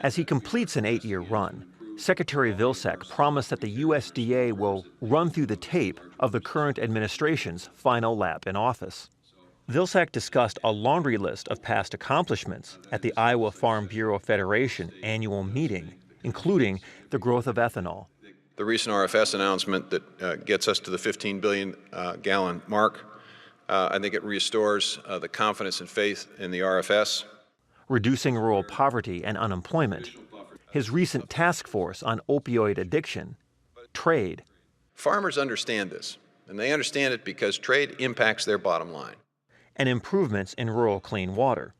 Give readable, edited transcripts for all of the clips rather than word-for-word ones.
As he completes an 8-year run, Secretary Vilsack promised that the USDA will run through the tape of the current administration's final lap in office. Vilsack discussed a laundry list of past accomplishments at the Iowa Farm Bureau Federation annual meeting, including the growth of ethanol. The recent RFS announcement that gets us to the 15 billion gallon mark, I think it restores the confidence and faith in the RFS. Reducing rural poverty and unemployment, his recent task force on opioid addiction, trade. Farmers understand this, and they understand it because trade impacts their bottom line. And improvements in rural clean water.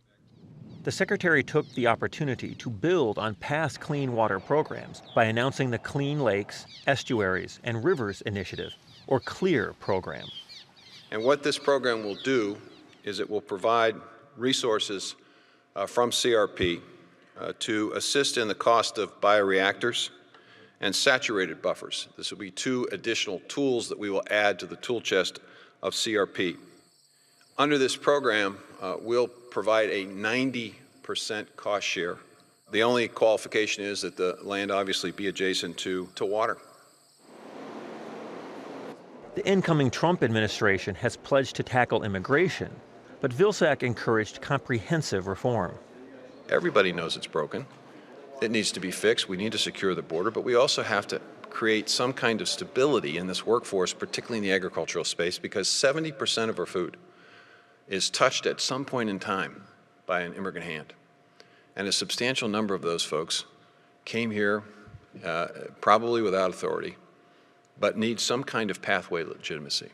The Secretary took the opportunity to build on past clean water programs by announcing the Clean Lakes, Estuaries, and Rivers Initiative, or CLEAR program. And what this program will do is it will provide resources from CRP to assist in the cost of bioreactors and saturated buffers. This will be 2 additional tools that we will add to the tool chest of CRP. Under this program, we'll provide a 90% cost share. The only qualification is that the land obviously be adjacent to water. The incoming Trump administration has pledged to tackle immigration, but Vilsack encouraged comprehensive reform. Everybody knows it's broken. It needs to be fixed. We need to secure the border, but we also have to create some kind of stability in this workforce, particularly in the agricultural space, because 70% of our food is touched at some point in time by an immigrant hand. And a substantial number of those folks came here probably without authority, but need some kind of pathway legitimacy.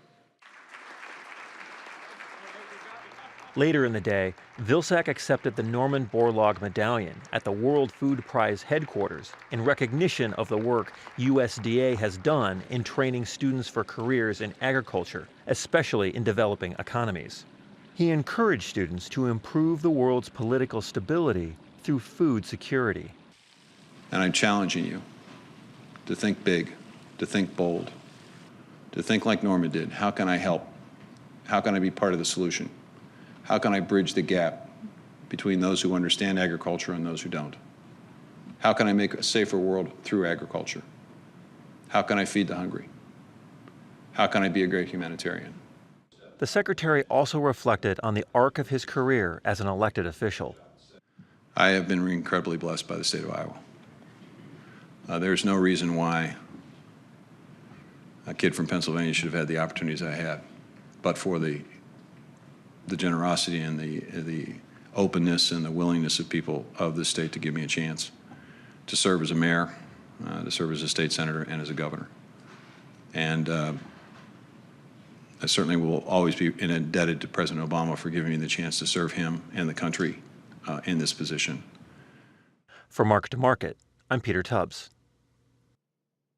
Later in the day, Vilsack accepted the Norman Borlaug Medallion at the World Food Prize headquarters in recognition of the work USDA has done in training students for careers in agriculture, especially in developing economies. He encouraged students to improve the world's political stability through food security. And I'm challenging you to think big, to think bold, to think like Norman did. How can I help? How can I be part of the solution? How can I bridge the gap between those who understand agriculture and those who don't? How can I make a safer world through agriculture? How can I feed the hungry? How can I be a great humanitarian? The Secretary also reflected on the arc of his career as an elected official. I have been incredibly blessed by the state of Iowa. There's no reason why a kid from Pennsylvania should have had the opportunities I had, but for the generosity and the openness and the willingness of people of the state to give me a chance to serve as a mayor, to serve as a state senator, and as a governor. And I certainly will always be indebted to President Obama for giving me the chance to serve him and the country in this position. For Market to Market, I'm Peter Tubbs.